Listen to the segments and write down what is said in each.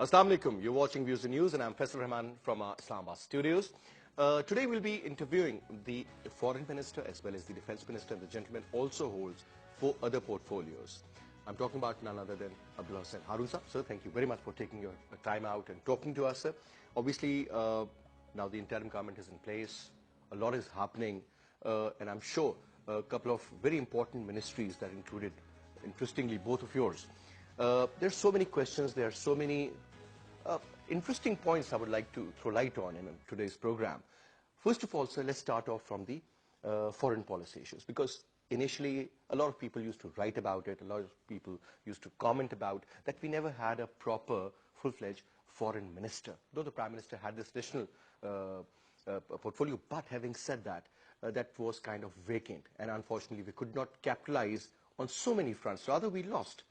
Assalamu alaikum. You're watching Views and News, and I'm Faisal Rahman from our Islamabad studios. Today we'll be interviewing the Foreign Minister as well as the Defense Minister, and the gentleman also holds 4 other portfolios. I'm talking about none other than Abdullah Hussain Haroon, sir. Sir, thank you very much for taking your time out and talking to us, sir. Obviously, now the interim government is in place. A lot is happening, and I'm sure a couple of very important ministries that included, interestingly, both of yours. There's so many questions, there are so many interesting points I would like to throw light on in today's program. First of all, sir, let's start off from the foreign policy issues, because initially a lot of people used to write about it, a lot of people used to comment about that we never had a proper, full-fledged foreign minister, though the Prime Minister had this additional portfolio. But having said that, that was kind of vacant, and unfortunately we could not capitalize on so many fronts. Rather, we lost.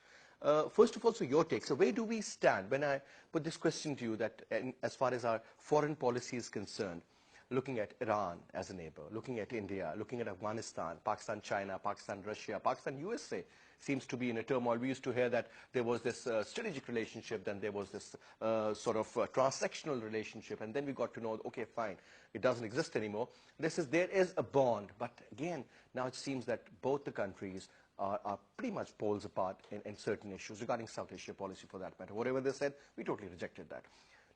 First of all, so your take. So where do we stand when I put this question to you, that as far as our foreign policy is concerned, looking at Iran as a neighbor, looking at India, looking at Afghanistan, Pakistan, China, Pakistan, Russia, Pakistan, USA seems to be in a turmoil. We used to hear that there was this strategic relationship, then there was this sort of transactional relationship, and then we got to know, okay, fine, it doesn't exist anymore. There is a bond, but again, now it seems that both the countries are pretty much poles apart in certain issues regarding South Asia policy, for that matter. Whatever they said, we totally rejected that.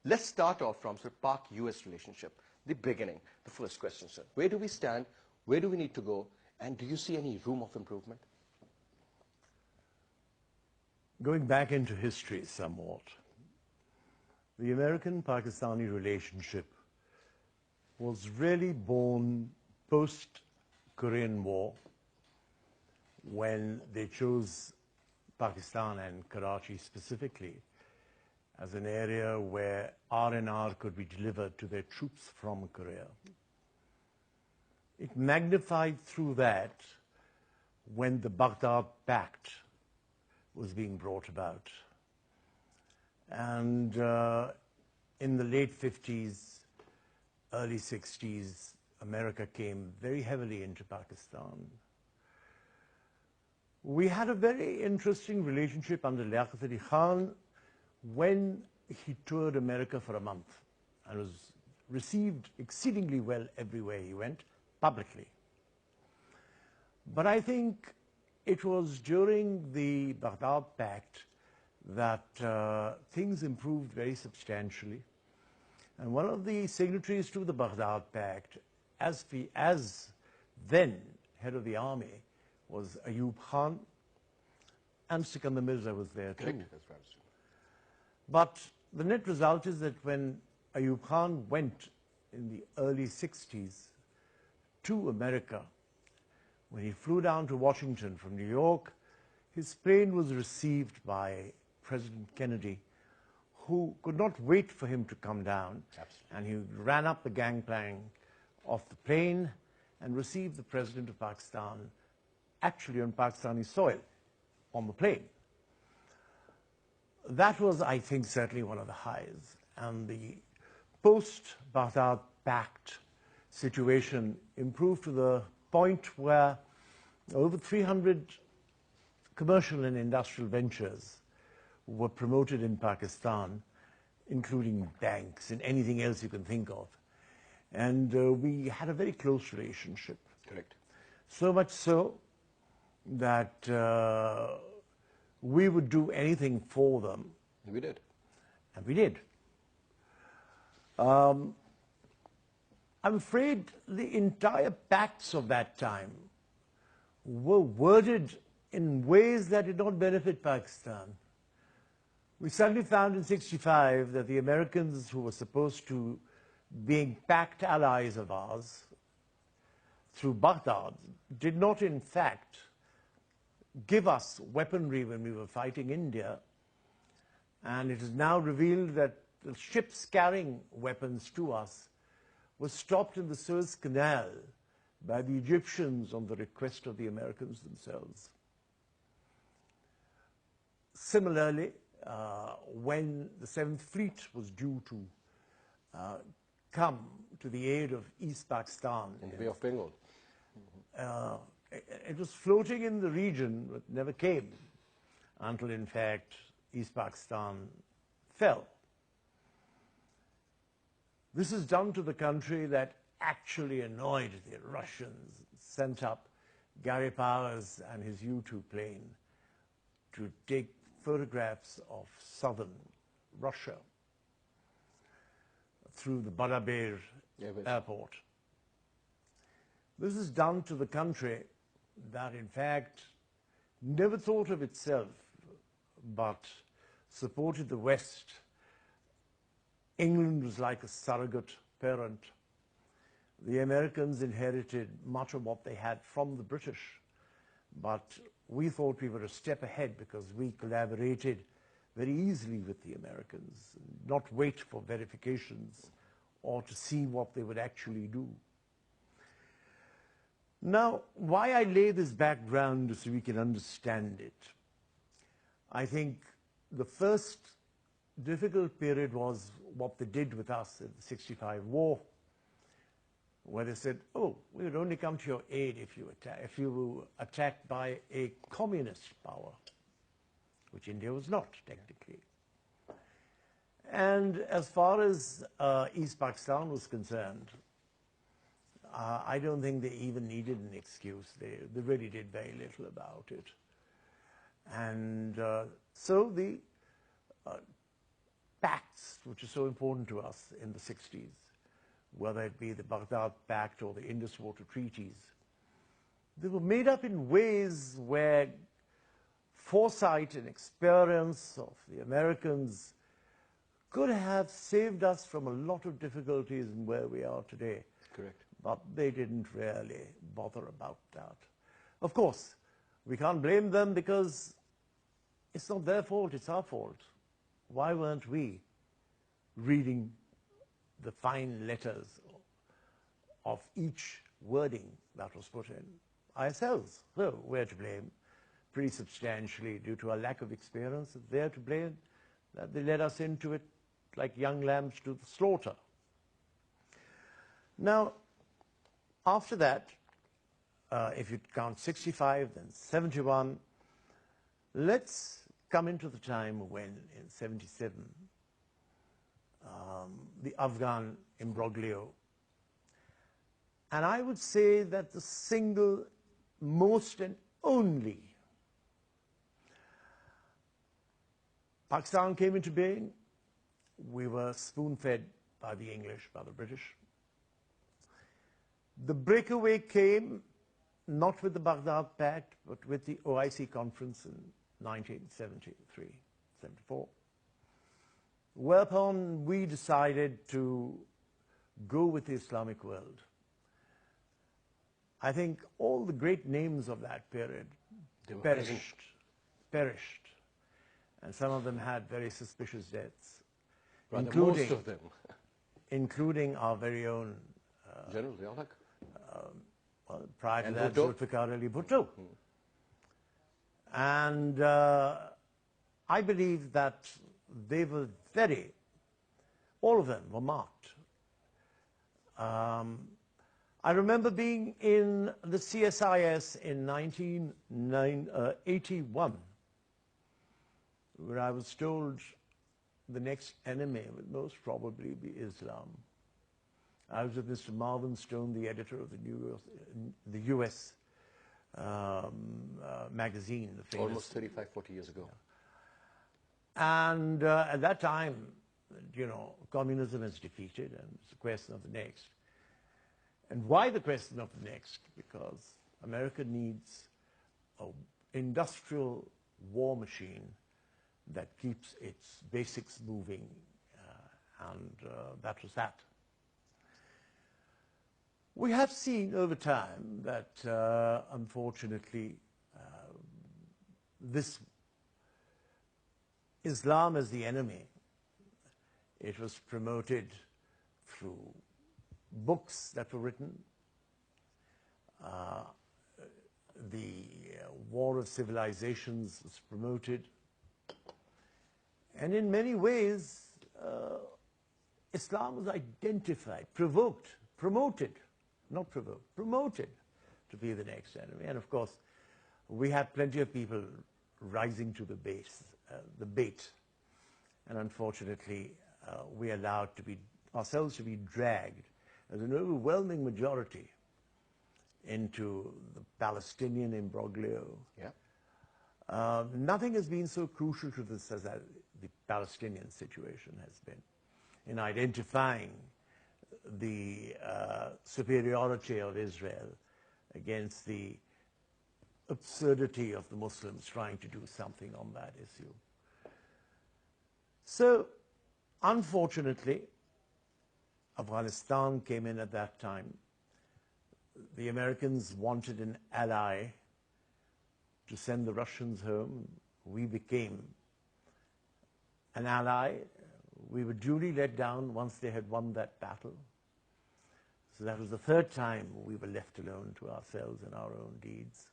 Let's start off from the Pak-US relationship, the beginning. The first question, sir. Where do we stand? Where do we need to go? And do you see any room of improvement? Going back into history somewhat, the American-Pakistani relationship was really born post-Korean War, when they chose Pakistan and Karachi specifically as an area where R&R could be delivered to their troops from Korea. It magnified through that when the Baghdad Pact was being brought about. And in the late 50s, early 60s, America came very heavily into Pakistan. We had a very interesting relationship under Liaquat Ali Khan when he toured America for a month and was received exceedingly well everywhere he went, publicly. But I think it was during the Baghdad Pact that things improved very substantially. And one of the signatories to the Baghdad Pact, as then head of the army, was Ayub Khan, and Sikandar Mirza was there too. But the net result is that when Ayub Khan went in the early 60s to America, when he flew down to Washington from New York, his plane was received by President Kennedy, who could not wait for him to come down. Absolutely. And he ran up the gangplank of the plane and received the President of Pakistan actually on Pakistani soil, on the plane. That was, I think, certainly one of the highs. And the post-Baghdad Pact situation improved to the point where over 300 commercial and industrial ventures were promoted in Pakistan, including banks and anything else you can think of. And we had a very close relationship. Correct. So much so that we would do anything for them. We did. And we did. I'm afraid the entire pacts of that time were worded in ways that did not benefit Pakistan. We suddenly found in '65 that the Americans, who were supposed to be pact allies of ours through Baghdad, did not in fact give us weaponry when we were fighting India. And it is now revealed that the ships carrying weapons to us were stopped in the Suez Canal by the Egyptians on the request of the Americans themselves. Similarly, when the 7th Fleet was due to come to the aid of East Pakistan in the Bay of Bengal, it was floating in the region, but never came until, in fact, East Pakistan fell. This is done to the country that actually annoyed the Russians, sent up Gary Powers and his U-2 plane to take photographs of southern Russia through the Baraber airport. This is done to the country that, in fact, never thought of itself but supported the West. England was like a surrogate parent. The Americans inherited much of what they had from the British, but we thought we were a step ahead because we collaborated very easily with the Americans, not wait for verifications or to see what they would actually do. Now, why I lay this background is so we can understand it. I think the first difficult period was what they did with us in the '65 war, where they said, oh, we would only come to your aid if you were attacked by a communist power, which India was not, technically. And as far as East Pakistan was concerned, I don't think they even needed an excuse. They really did very little about it. And so the pacts, which are so important to us in the 60s, whether it be the Baghdad Pact or the Indus Water Treaties, they were made up in ways where foresight and experience of the Americans could have saved us from a lot of difficulties in where we are today. Correct. But they didn't really bother about that. Of course, we can't blame them because it's not their fault, it's our fault. Why weren't we reading the fine letters of each wording that was put in ourselves? So we're to blame pretty substantially due to our lack of experience. They're to blame that they led us into it like young lambs to the slaughter. Now, after that, if you count 65, then 71, let's come into the time when, in 77, the Afghan imbroglio. And I would say that the single most and only Pakistan came into being, we were spoon-fed by the English, by the British. The breakaway came not with the Baghdad Pact, but with the OIC conference in 1973, 74, whereupon we decided to go with the Islamic world. I think all the great names of that period perished, and some of them had very suspicious deaths, Most of them. including our very own General Ziaulak. prior to And that, Bhutto. Zulfikar Ali Bhutto. And I believe that they were all of them were marked. I remember being in the CSIS in 1981, where I was told the next enemy would most probably be Islam. I was with Mr. Marvin Stone, the editor of the US magazine, the famous. Almost 35, 40 years ago. And at that time, communism is defeated, and it's a question of the next. And why the question of the next? Because America needs an industrial war machine that keeps its basics moving, and that was that. We have seen over time that, unfortunately, this Islam as the enemy, it was promoted through books that were written, the War of Civilizations was promoted, and in many ways, Islam was identified, promoted to be the next enemy. And of course, we had plenty of people rising to the bait. And unfortunately, we allowed to be ourselves to be dragged as an overwhelming majority into the Palestinian imbroglio. Yeah. Nothing has been so crucial to this as the Palestinian situation has been, in identifying the superiority of Israel against the absurdity of the Muslims trying to do something on that issue. So, unfortunately, Afghanistan came in at that time. The Americans wanted an ally to send the Russians home. We became an ally. We were duly let down once they had won that battle. So that was the third time we were left alone to ourselves and our own deeds.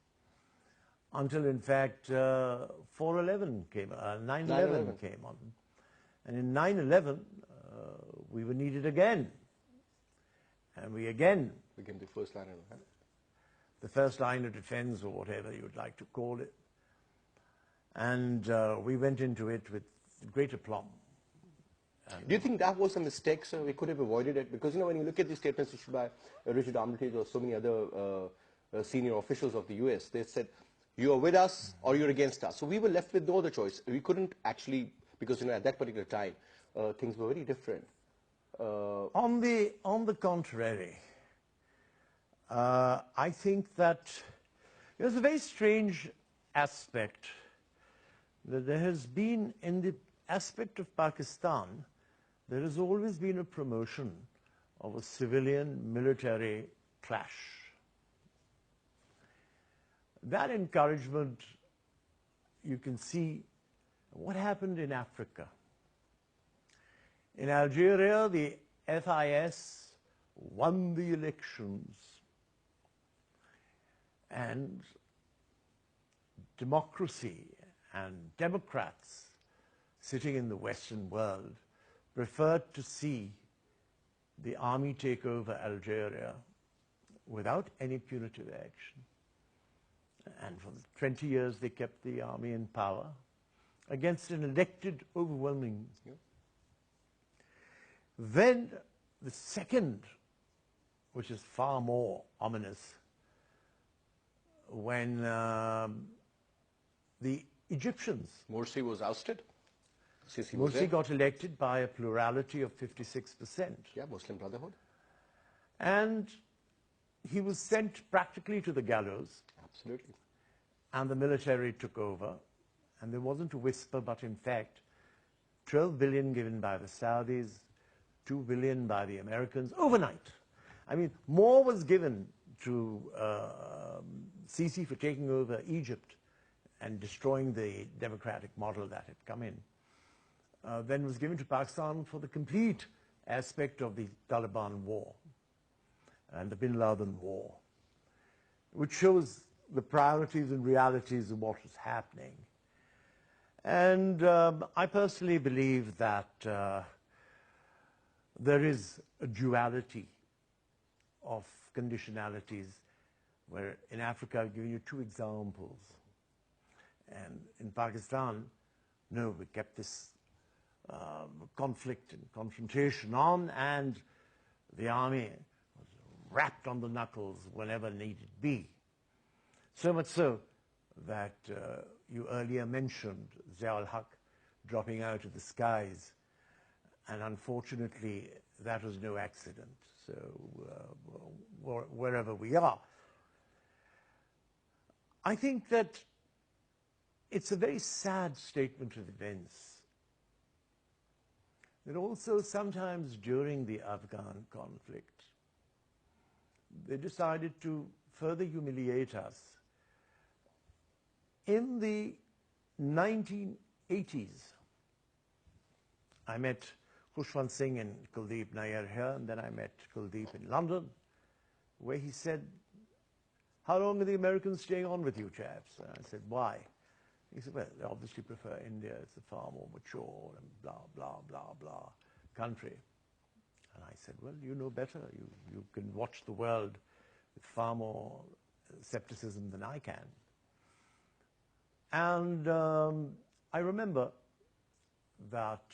Until, in fact, 9/11 came on. And in 9/11, we were needed again. And we again Became the first line of defense. The first line of defense, or whatever you would like to call it. And we went into it with great aplomb. Do you think that was a mistake, sir? We could have avoided it? Because, when you look at the statements issued by Richard Armitage or so many other senior officials of the US, they said, you are with us or you're against us. So we were left with no other choice. We couldn't actually, because, at that particular time, things were very different. On the contrary, I think that there's a very strange aspect that there has been in the aspect of Pakistan. There has always been a promotion of a civilian-military clash. That encouragement, you can see what happened in Africa. In Algeria, the FIS won the elections, and democracy and Democrats sitting in the Western world preferred to see the army take over Algeria without any punitive action. And for 20 years they kept the army in power against an elected overwhelming. Yeah. Then the second, which is far more ominous, when the Egyptians, Morsi was ousted. Sisi was Morsi there. got elected by a plurality of 56%. Yeah, Muslim Brotherhood. And he was sent practically to the gallows, Absolutely. and the military took over. And there wasn't a whisper, but in fact, 12 billion given by the Saudis, 2 billion by the Americans, overnight. I mean, more was given to Sisi for taking over Egypt and destroying the democratic model that had come in. Then was given to Pakistan for the complete aspect of the Taliban war and the Bin Laden war, which shows the priorities and realities of what was happening. And I personally believe that there is a duality of conditionalities, where in Africa, I've given you two examples. And in Pakistan, no, we kept this conflict and confrontation on, and the army was wrapped on the knuckles whenever needed be. So much so that you earlier mentioned Zia-ul-Haq dropping out of the skies, and unfortunately that was no accident. So wherever we are, I think that it's a very sad statement of events that also sometimes during the Afghan conflict, they decided to further humiliate us. In the 1980s, I met Khushwant Singh and Kuldeep Nair here, and then I met Kuldeep in London, where he said, "How long are the Americans staying on with you, chaps?" And I said, "Why?" He said, "Well, they obviously prefer India. It's a far more mature and blah, blah, blah, blah country." And I said, "Well, you know better. You can watch the world with far more skepticism than I can." And I remember that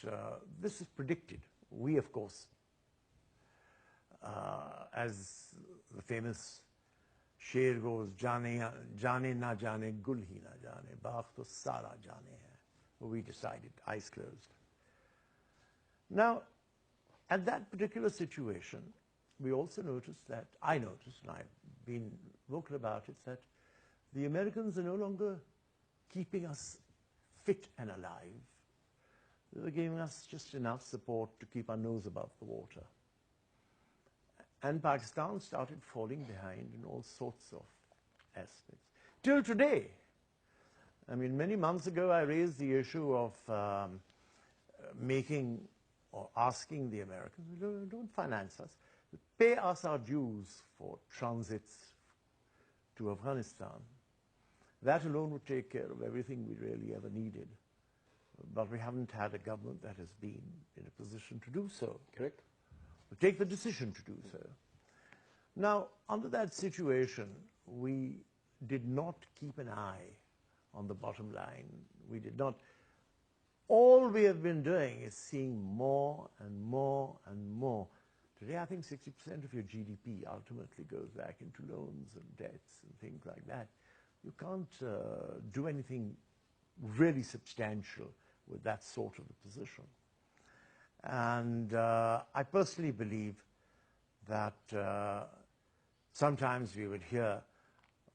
this is predicted. We, of course, as the famous sher goes, jane na jane, gul hi na jane, baagh to sara jane hai. We decided, eyes closed. Now, at that particular situation, we also noticed that, I noticed, and I've been vocal about it, that the Americans are no longer keeping us fit and alive. They're giving us just enough support to keep our nose above the water. And Pakistan started falling behind in all sorts of aspects. Till today, I mean, many months ago I raised the issue of making or asking the Americans, don't finance us, but pay us our dues for transits to Afghanistan. That alone would take care of everything we really ever needed. But we haven't had a government that has been in a position to do so. Correct. To take the decision to do so. Now, under that situation, we did not keep an eye on the bottom line. We did not. All we have been doing is seeing more and more and more. Today, I think 60% of your GDP ultimately goes back into loans and debts and things like that. You can't do anything really substantial with that sort of a position. And I personally believe that sometimes we would hear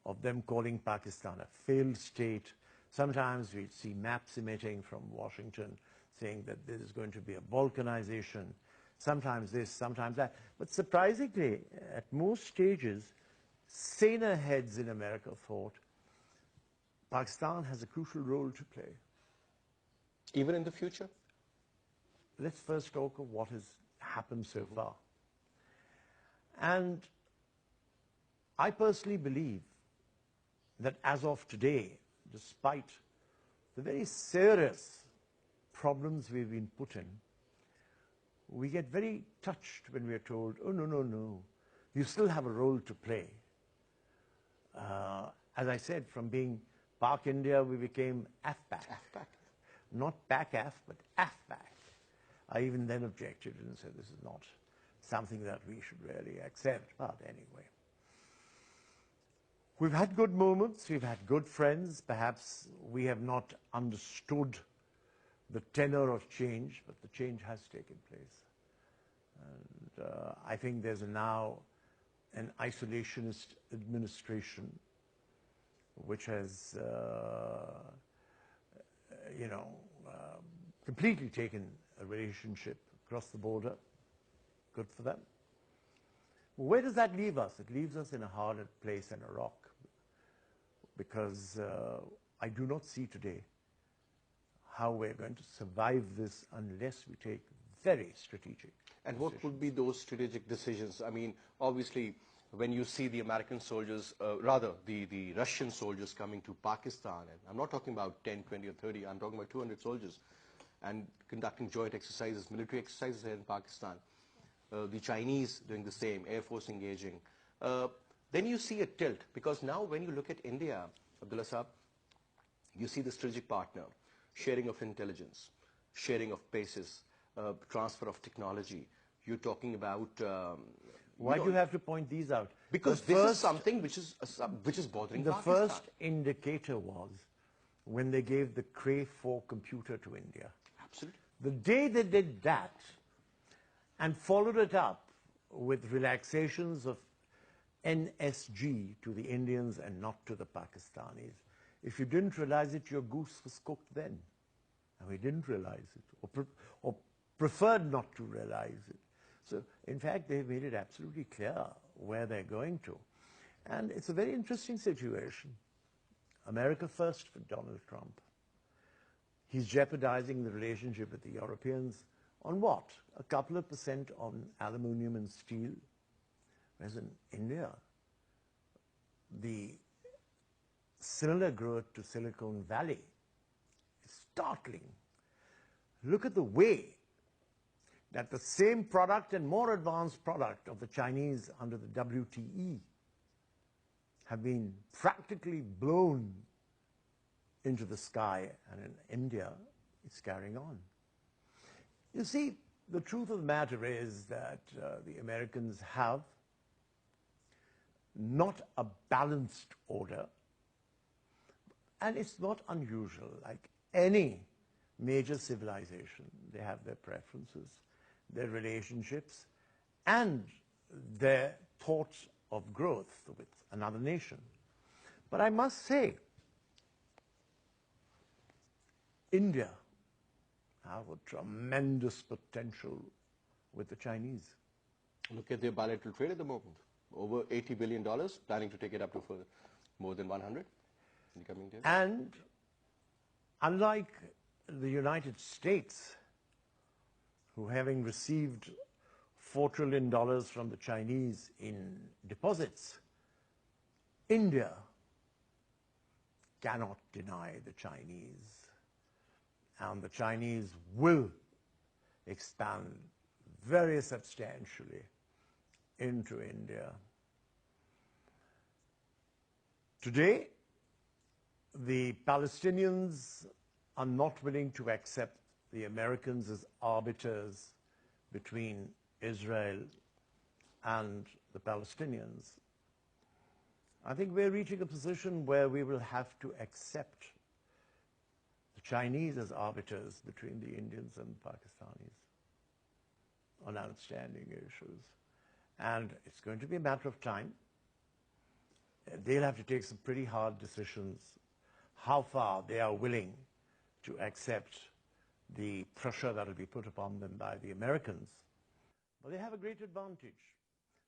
of them calling Pakistan a failed state. Sometimes we'd see maps emitting from Washington saying that there is going to be a balkanization. Sometimes this, sometimes that. But surprisingly, at most stages, saner heads in America thought Pakistan has a crucial role to play. Even in the future? Let's first talk of what has happened so far. And I personally believe that as of today, despite the very serious problems we've been put in, we get very touched when we are told, oh, no, no, no, you still have a role to play. As I said, from being Pak India, we became AFPAC. AFPAC. Not PAC-AF, but AFPAC. I even then objected and said this is not something that we should really accept, but anyway. We've had good moments, we've had good friends. Perhaps we have not understood the tenor of change, but the change has taken place. And I think there's now an isolationist administration which has, completely taken a relationship across the border. Good for them. Where does that leave us? It leaves us in a harder place than a rock, because I do not see today how we're going to survive this unless we take very strategic And decisions. what would be those strategic decisions? I mean, obviously, when you see the American soldiers, the Russian soldiers coming to Pakistan, and I'm not talking about 10, 20, or 30, I'm talking about 200 soldiers, and conducting joint exercises, military exercises here in Pakistan. The Chinese doing the same, Air Force engaging. Then you see a tilt, because now when you look at India, Abdullah Saab, you see the strategic partner, sharing of intelligence, sharing of paces, transfer of technology. You're talking about... Why do you have to point these out? Because this is something which is bothering The Pakistan. first indicator was when they gave the Cray 4 computer to India. Absolutely. The day they did that and followed it up with relaxations of NSG to the Indians and not to the Pakistanis, if you didn't realize it, your goose was cooked then. And we didn't realize it, or preferred not to realize it. So, in fact, they've made it absolutely clear where they're going to. And it's a very interesting situation. America first for Donald Trump. He's jeopardizing the relationship with the Europeans on what? A couple of % on aluminium and steel. Whereas in India, the similar growth to Silicon Valley is startling. Look at the way that the same product and more advanced product of the Chinese under the WTE have been practically blown into the sky, and in India, it's carrying on. You see, the truth of the matter is that the Americans have not a balanced order, and it's not unusual. Like any major civilization, they have their preferences, their relationships, and their thoughts of growth with another nation. But I must say, India have a tremendous potential with the Chinese. Look at their bilateral trade at the moment. Over $80 billion, planning to take it up to more than 100 in the coming days. And unlike the United States, who having received $4 trillion from the Chinese in deposits, India cannot deny the Chinese. And the Chinese will expand very substantially into India. Today, the Palestinians are not willing to accept the Americans as arbiters between Israel and the Palestinians. I think we're reaching a position where we will have to accept the Chinese as arbiters between the Indians and Pakistanis on outstanding issues. And it's going to be a matter of time. They'll have to take some pretty hard decisions how far they are willing to accept the pressure that will be put upon them by the Americans. But they have a great advantage.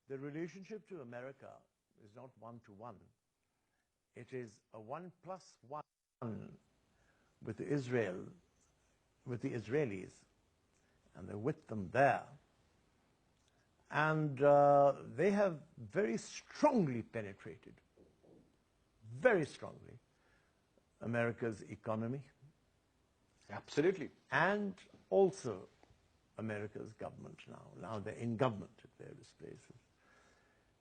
The relationship to America is not one-to-one. It is a 1+1 with Israel, with the Israelis, and they're with them there. And they have very strongly penetrated, very strongly, America's economy. Absolutely. And also America's government now. Now they're in government at various places.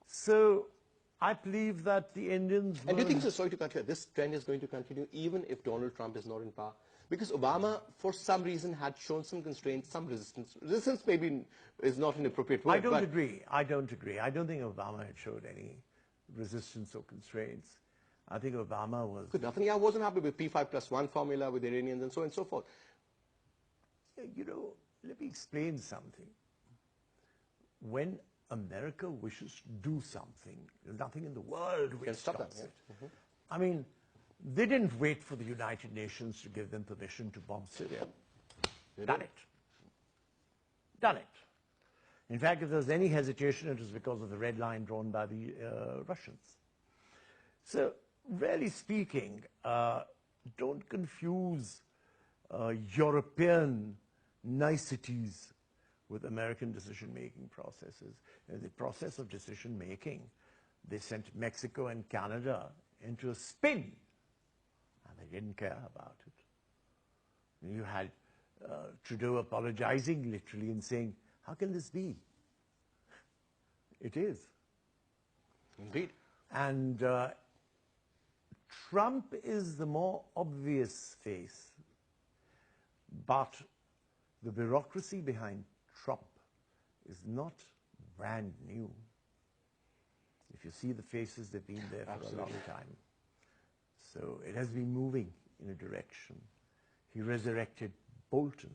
So I believe that the Indians And do you think, so, sorry to cut here, this trend is going to continue even if Donald Trump is not in power? Because Obama, for some reason, had shown some constraints, some resistance. Resistance maybe is not an appropriate word. I don't agree. I don't agree. I don't think Obama had showed any resistance or constraints. I think Obama was... Netanyahu wasn't happy with P5+1 formula with Iranians and so on and so forth. You know, let me explain something. When America wishes to do something, nothing in the world will stop it. Yeah. I mean, they didn't wait for the United Nations to give them permission to bomb Syria. Done it. Done it. In fact, if there was any hesitation, it was because of the red line drawn by the Russians. So, really speaking, don't confuse European niceties with American decision-making processes. In the process of decision-making, they sent Mexico and Canada into a spin, and they didn't care about it. You had Trudeau apologizing literally and saying, how can this be? It is. Indeed. And Trump is the more obvious face, but the bureaucracy behind Trump is not brand new. If you see the faces, they've been there for a long time. So it has been moving in a direction. He resurrected Bolton.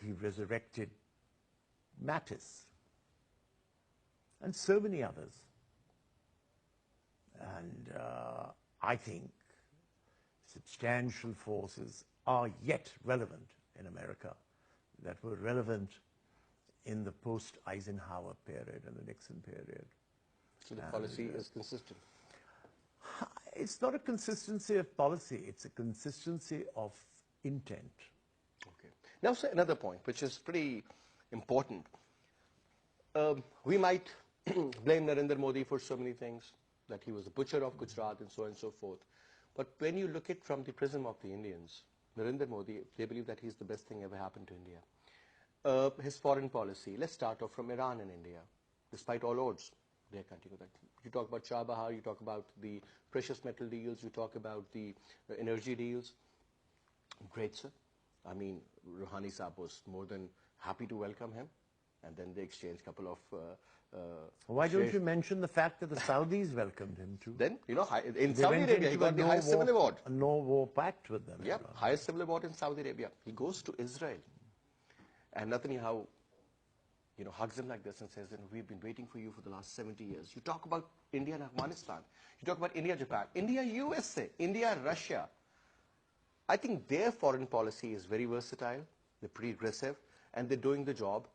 He resurrected Mattis. And so many others. And I think substantial forces are yet relevant in America that were relevant in the post-Eisenhower period and the Nixon period. So the policy is consistent? It's not a consistency of policy, it's a consistency of intent. Okay. Now, sir, another point, which is pretty important. We might blame Narendra Modi for so many things, that he was the butcher of Gujarat and so on and so forth. But when you look at it from the prism of the Indians, Narendra Modi, they believe that he's the best thing ever happened to India. His foreign policy, let's start off from Iran and India. Despite all odds, they continue that. You talk about Chabahar, you talk about the precious metal deals, you talk about the energy deals. Great, sir. I mean, Rouhani Saab was more than happy to welcome him, and then they exchanged a couple of... Why don't you mention the fact that the Saudis welcomed him too? Then, you know, in They Saudi went Arabia, he into got the highest civil award. a no-war pact with them. Yeah, highest civil award in Saudi Arabia. He goes to Israel. And Netanyahu, you know, hugs him like this and says, we've been waiting for you for the last 70 years. You talk about India and Afghanistan. You talk about India, Japan, India, USA, India, Russia. I think their foreign policy is very versatile. They're pretty aggressive. And they're doing the job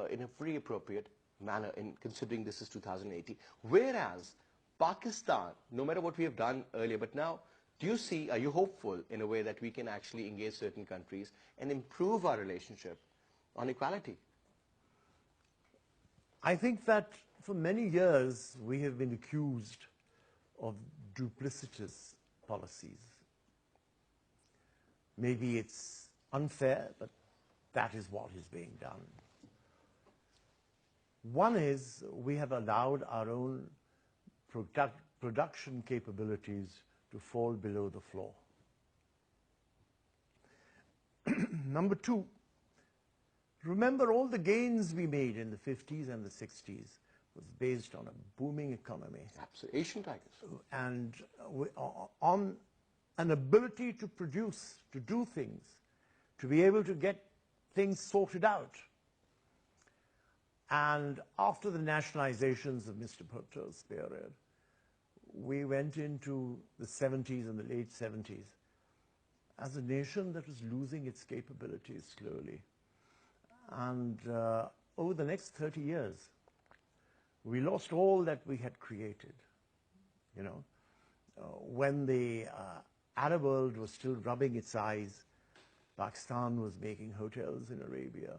in a very appropriate manner in considering this is 2018. Whereas Pakistan, no matter what we have done earlier, but now, are you hopeful in a way that we can actually engage certain countries and improve our relationship on equality? I think that for many years we have been accused of duplicitous policies. Maybe it's unfair, but that is what is being done. One is we have allowed our own production capabilities to fall below the floor. Number two, remember all the gains we made in the 50s and the 60s was based on a booming economy. Absolutely. Asian tigers. And on an ability to produce, to do things, to be able to get things sorted out. And after the nationalizations of Mr. Bhutto's period, we went into the 70s and the late 70s as a nation that was losing its capabilities slowly. And over the next 30 years, we lost all that we had created. You know, when the Arab world was still rubbing its eyes, Pakistan was making hotels in Arabia.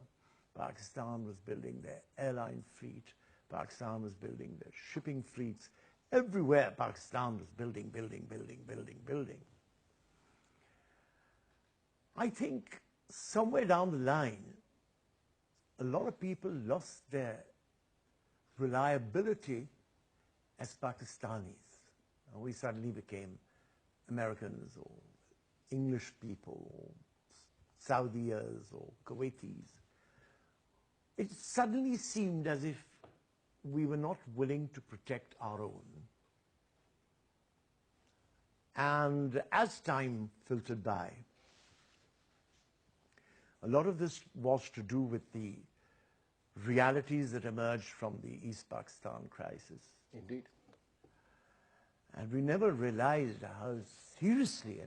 Pakistan was building their airline fleet. Pakistan was building their shipping fleets. Everywhere Pakistan was building, building, building, building, building. I think somewhere down the line, a lot of people lost their reliability as Pakistanis. And we suddenly became Americans or English people or Saudis or Kuwaitis. It suddenly seemed as if we were not willing to protect our own. And as time filtered by, a lot of this was to do with the realities that emerged from the East Pakistan crisis. Indeed. And we never realized how seriously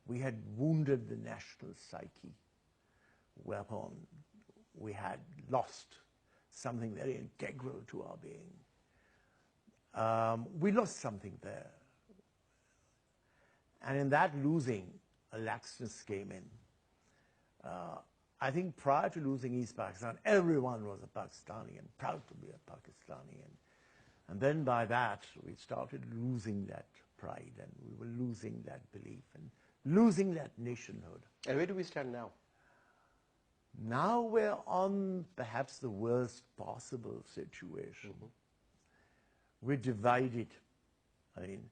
we had wounded the national psyche, whereupon we had lost something very integral to our being. We lost something there. And in that losing, a laxness came in. I think prior to losing East Pakistan, everyone was a Pakistani and proud to be a Pakistani. And then by that, we started losing that pride and we were losing that belief and losing that nationhood. And where do we stand now? Now we're on perhaps the worst possible situation. Mm-hmm. We're divided. I mean,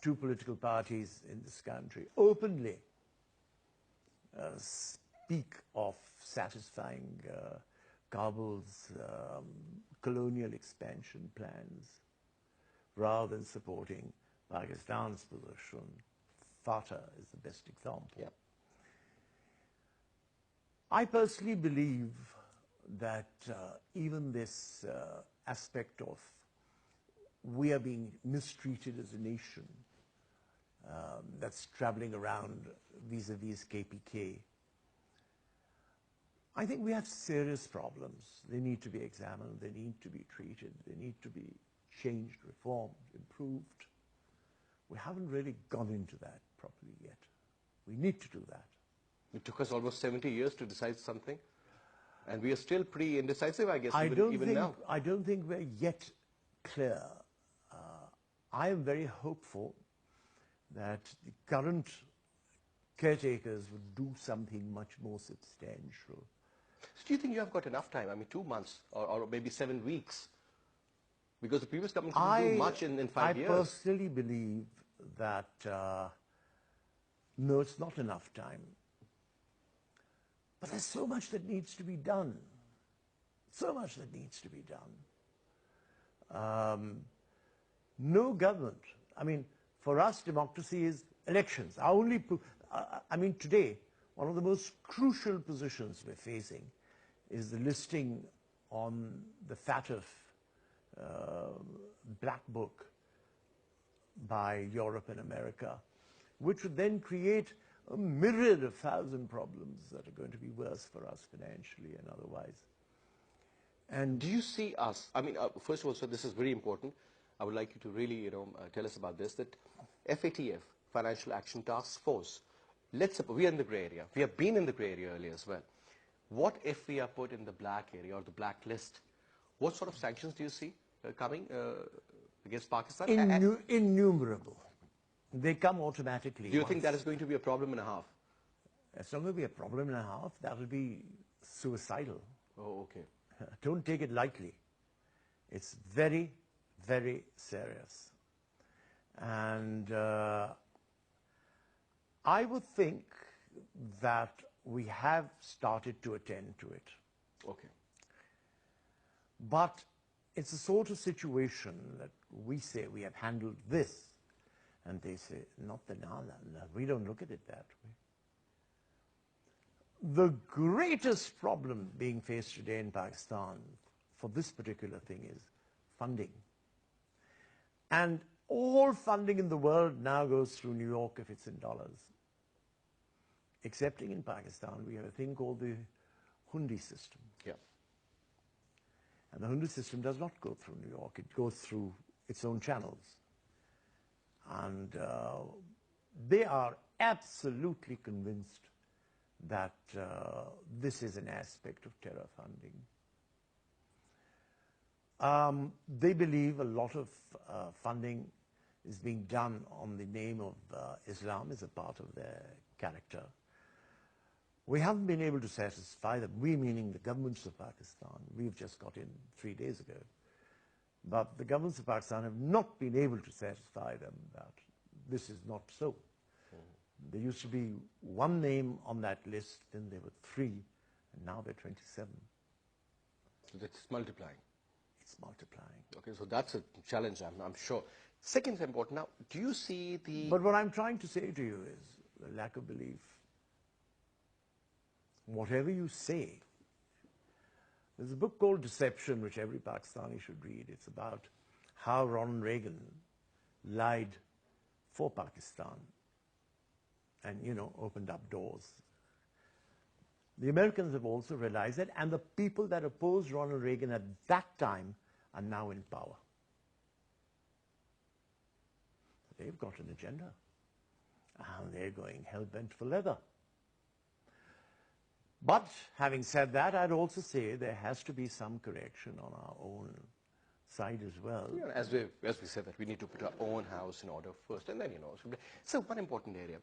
two political parties in this country openly speak of satisfying Kabul's colonial expansion plans rather than supporting Pakistan's position. Fatah is the best example. Yep. I personally believe that even this aspect of we are being mistreated as a nation that's traveling around vis-a-vis KPK, I think we have serious problems. They need to be examined, they need to be treated, they need to be changed, reformed, improved. We haven't really gone into that properly yet. We need to do that. It took us almost 70 years to decide something, and we are still pretty indecisive, I guess, even now. I don't think we're yet clear. I am very hopeful that the current caretakers would do something much more substantial. So do you think you have got enough time? I mean, 2 months or maybe 7 weeks? Because the previous government couldn't do much in 5 years. I personally believe that No, it's not enough time. But there's so much that needs to be done. So much that needs to be done. No government. I mean, for us, democracy is elections. Our only, today, one of the most crucial positions we're facing is the listing on the FATF black book by Europe and America, which would then create a myriad of thousand problems that are going to be worse for us financially and otherwise. And do you see us, first of all, sir, this is very important. I would like you to really, tell us about this, that FATF, Financial Action Task Force, let's suppose we are in the gray area. We have been in the gray area earlier as well. What if we are put in the black area or the black list? What sort of sanctions do you see coming against Pakistan? Innumerable. They come automatically. Do you think that is going to be a problem and a half? It's not going to be a problem and a half. That will be suicidal. Oh, okay. Don't take it lightly. It's very, very serious. And I would think that we have started to attend to it. Okay. But it's a sort of situation that we say we have handled this, and they say, not the Nala. We don't look at it that way. The greatest problem being faced today in Pakistan for this particular thing is funding. And all funding in the world now goes through New York if it's in dollars. Excepting in Pakistan, we have a thing called the Hundi system. Yeah. And the Hundi system does not go through New York. It goes through its own channels. And they are absolutely convinced that this is an aspect of terror funding. They believe a lot of funding is being done on the name of Islam as a part of their character. We haven't been able to satisfy them, we meaning the governments of Pakistan. We've just got in 3 days ago. But the governments of Pakistan have not been able to satisfy them that this is not so. There used to be one name on that list, then there were 3, and now there are 27. So that's multiplying. It's multiplying. Okay, so that's a challenge, I'm sure. Second is important. Now, do you see the... But what I'm trying to say to you is the lack of belief. Whatever you say, there's a book called Deception, which every Pakistani should read. It's about how Ronald Reagan lied for Pakistan and, opened up doors. The Americans have also realized that, and the people that opposed Ronald Reagan at that time are now in power. They've got an agenda, and they're going hell-bent for leather. But having said that, I'd also say there has to be some correction on our own side as well. Yeah, as we said, that we need to put our own house in order first, and then, So one important area,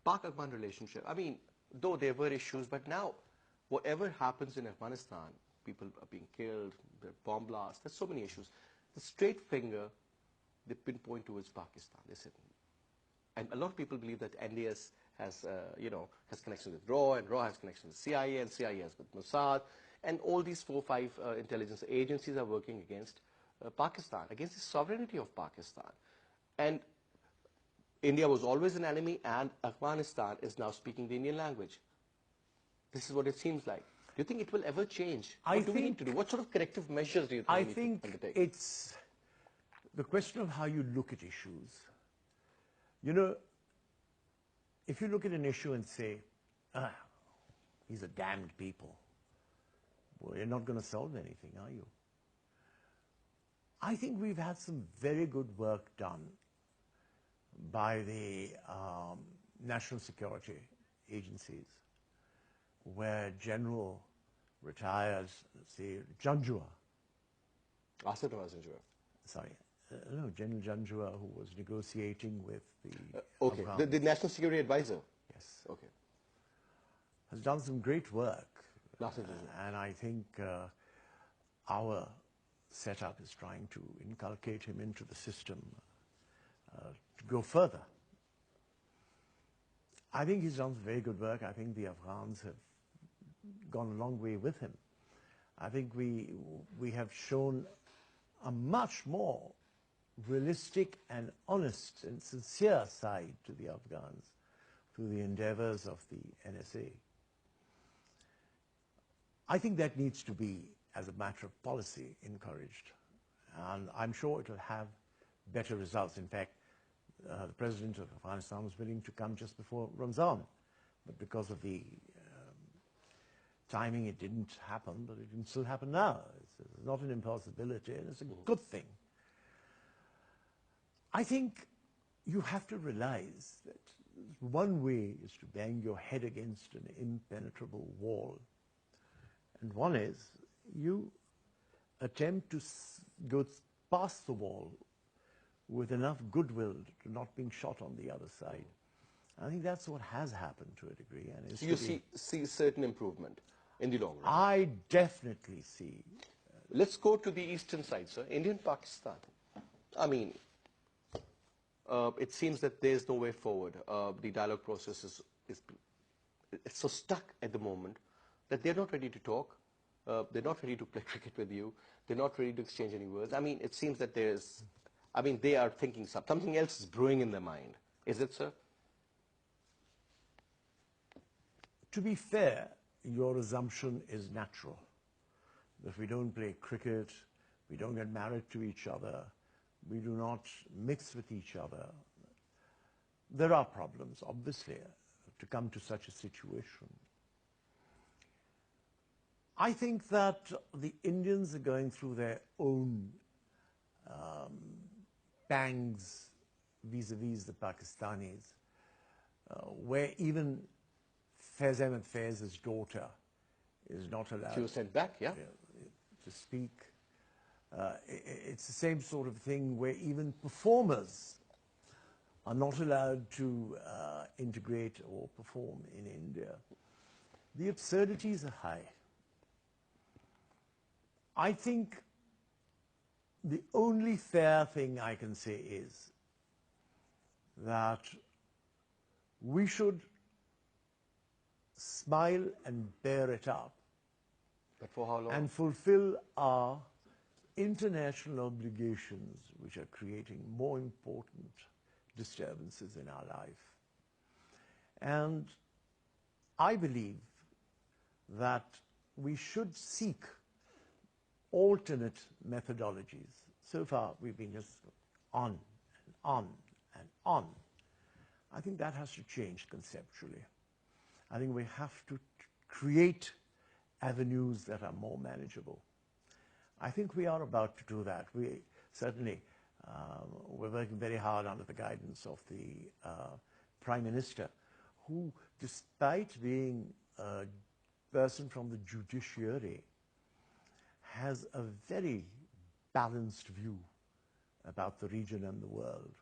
Pak-Afghan relationship. Though there were issues, but now whatever happens in Afghanistan, people are being killed, there are bomb blasts, there's so many issues. The straight finger, they pinpoint towards Pakistan. They said, and a lot of people believe that NDS has connection with RAW, and RAW has connection with CIA, and CIA has with Mossad, and all these 4 or 5 intelligence agencies are working against Pakistan, against the sovereignty of Pakistan. And India was always an enemy, and Afghanistan is now speaking the Indian language. This is what it seems like. Do you think it will ever change? What do we need to do? What sort of corrective measures do you think we need to undertake? It's the question of how you look at issues. If you look at an issue and say, these are damned people, well, you're not going to solve anything, are you? I think we've had some very good work done by the national security agencies, where General retired, say, Janjua. Asad Nawaz Janjua. Sorry. No, General Janjua, who was negotiating with the... Okay, the National Security Advisor? Yes. Okay. Has done some great work. Asad and I think our setup is trying to inculcate him into the system to go further. I think he's done very good work. I think the Afghans have gone a long way with him. I think we have shown a much more realistic and honest and sincere side to the Afghans through the endeavors of the NSA. I think that needs to be, as a matter of policy, encouraged. And I'm sure it will have better results. In fact, the president of Afghanistan was willing to come just before Ramzan, but because of the timing, it didn't happen, but it can still happen now. It's not an impossibility, and it's a good thing. I think you have to realize that one way is to bang your head against an impenetrable wall, and one is you attempt to go past the wall with enough goodwill to not being shot on the other side. I think that's what has happened to a degree. And so you see certain improvement in the long run? I definitely see. Let's go to the eastern side, sir. Indian-Pakistan. I mean, it seems that there's no way forward. The dialogue process is it's so stuck at the moment that they're not ready to talk. They're not ready to play cricket with you. They're not ready to exchange any words. I mean, it seems that they are thinking something else is brewing in their mind. Is it, sir? To be fair, your assumption is natural. If we don't play cricket, we don't get married to each other, we do not mix with each other, there are problems, obviously, to come to such a situation. I think that the Indians are going through their own pangs vis-a-vis the Pakistanis, where even Faiz Ahmed Faiz's daughter is not allowed. She was sent back, yeah? To speak. It's the same sort of thing where even performers are not allowed to integrate or perform in India. The absurdities are high. I think the only fair thing I can say is that we should smile and bear it up. But for how long? And fulfill our international obligations, which are creating more important disturbances in our life. And I believe that we should seek alternate methodologies. So far, we've been just on and on and on. I think that has to change conceptually. I think we have to create avenues that are more manageable. I think we are about to do that. We certainly, we're working very hard under the guidance of the Prime Minister, who, despite being a person from the judiciary, has a very balanced view about the region and the world.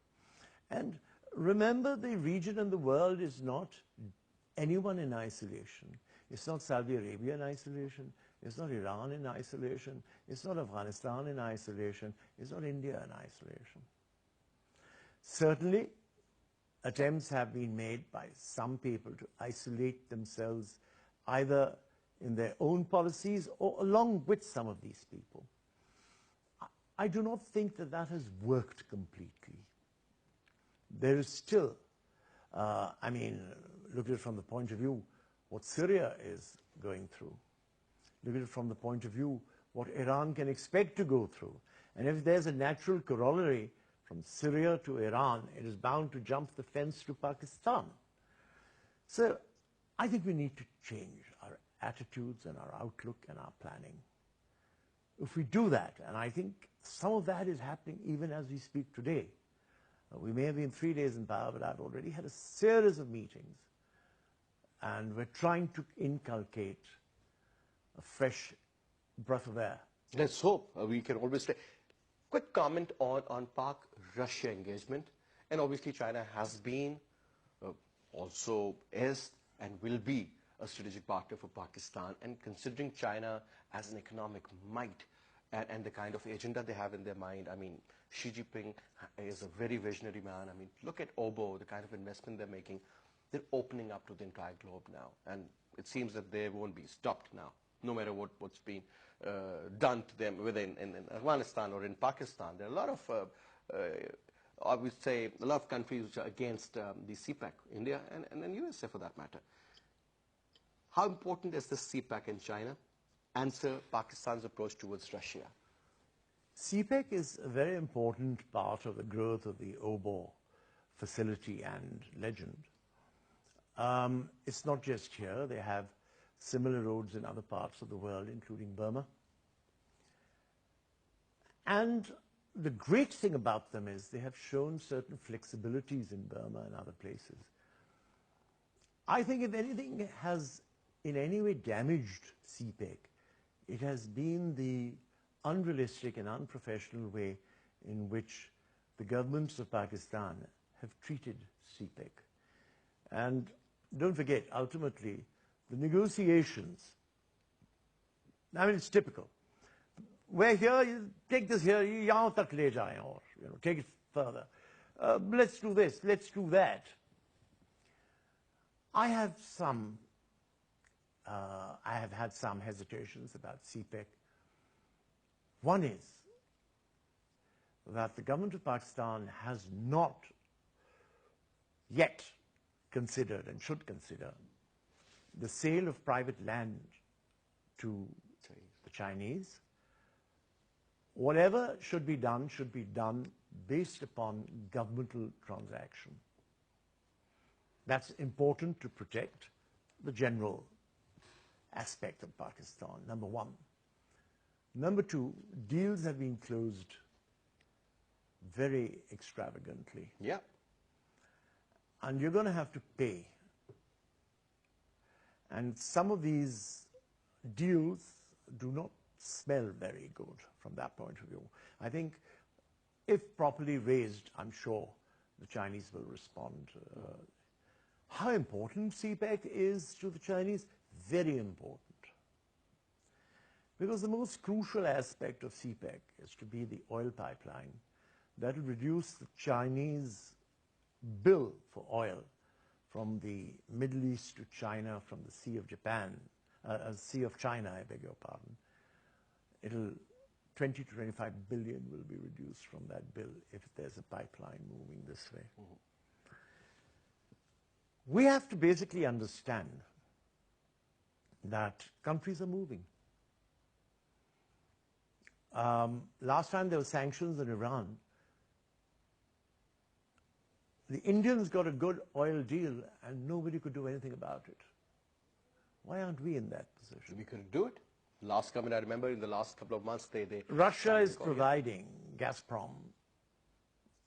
And remember, the region and the world is not anyone in isolation. It's not Saudi Arabia in isolation. It's not Iran in isolation. It's not Afghanistan in isolation. It's not India in isolation. Certainly, attempts have been made by some people to isolate themselves either in their own policies or along with some of these people. I do not think that that has worked completely. There is still, I mean, look at it from the point of view what Syria is going through. Look at it from the point of view what Iran can expect to go through. And if there's a natural corollary from Syria to Iran, it is bound to jump the fence to Pakistan. So I think we need to change our attitudes and our outlook and our planning. If we do that, and I think some of that is happening even as we speak today. We may have been 3 days in power, but I've already had a series of meetings, and we're trying to inculcate a fresh breath of air. Let's hope. We can always say. Quick comment on Pak-Russia engagement. And obviously China has been, also is, and will be a strategic partner for Pakistan. And considering China as an economic might and the kind of agenda they have in their mind, I mean, Xi Jinping is a very visionary man. I mean, look at OBO, the kind of investment they're making. they're opening up to the entire globe now. And it seems that they won't be stopped now, no matter what's been done to them within in Afghanistan or in Pakistan. There are a lot of, I would say, a lot of countries which are against the CPEC, India and then USA for that matter. How important is this CPEC in China? Answer Pakistan's approach towards Russia. CPEC is a very important part of the growth of the OBOR facility and legend. It's not just here. They have similar roads in other parts of the world, including Burma. And the great thing about them is they have shown certain flexibilities in Burma and other places. I think if anything has in any way damaged CPEC, it has been the unrealistic and unprofessional way in which the governments of Pakistan have treated CPEC. And don't forget, ultimately, the negotiations, I mean, it's typical. We're here, you take this here, yahan tak le jaye aur, take it further. Let's do this, let's do that. I have had some hesitations about CPEC. One is that the government of Pakistan has not yet considered and should consider the sale of private land to the Chinese. Whatever should be done based upon governmental transaction. That's important to protect the general aspect of Pakistan, number one. Number two, deals have been closed very extravagantly. Yeah. And you're going to have to pay. And some of these deals do not smell very good from that point of view. I think if properly raised, I'm sure the Chinese will respond. How important CPEC is to the Chinese? Very important. Because the most crucial aspect of CPEC is to be the oil pipeline that will reduce the Chinese bill for oil from the Middle East to China, from the Sea of Japan, Sea of China, I beg your pardon. 20 to 25 billion will be reduced from that bill if there's a pipeline moving this way. Mm-hmm. We have to basically understand that countries are moving. Last time there were sanctions on Iran, the Indians got a good oil deal and nobody could do anything about it. Why aren't we in that position? We couldn't do it. Last comment, I remember in the last couple of months, Russia is providing Gazprom,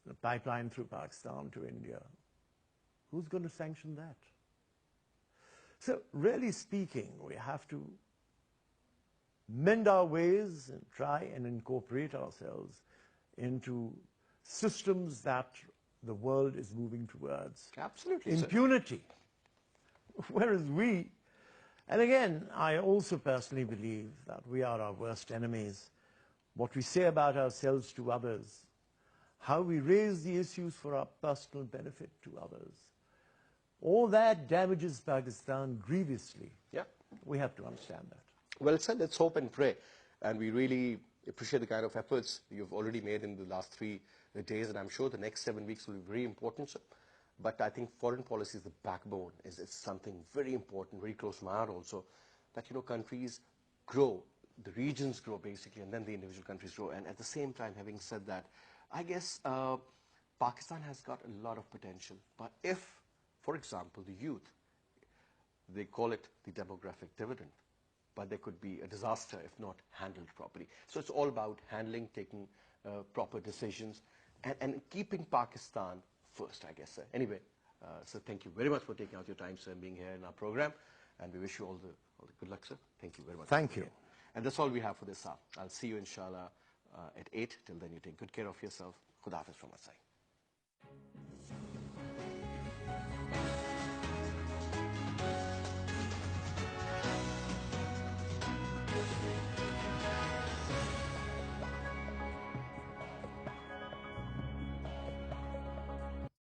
the pipeline through Pakistan to India. Who's going to sanction that? So really speaking, we have to mend our ways and try and incorporate ourselves into systems that the world is moving towards. Absolutely. Impunity. Whereas we, and again, I also personally believe that we are our worst enemies. What we say about ourselves to others, how we raise the issues for our personal benefit to others, all that damages Pakistan grievously. Yeah. We have to understand that. Well said. Let's hope and pray. And we really appreciate the kind of efforts you've already made in the last 3 days. And I'm sure the next 7 weeks will be very important. So, but I think foreign policy is the backbone. It's something very important, very close to my heart also, that, countries grow, the regions grow basically, and then the individual countries grow. And at the same time, having said that, I guess Pakistan has got a lot of potential. But if, for example, the youth, they call it the demographic dividend, but there could be a disaster if not handled properly. So it's all about handling, taking proper decisions, and keeping Pakistan first, I guess. Anyway, so thank you very much for taking out your time, sir, and being here in our program. And we wish you all the good luck, sir. Thank you very much. Thank you. And that's all we have for this hour. I'll see you, inshallah, at 8. Till then, you take good care of yourself. Khuda Hafiz from our side.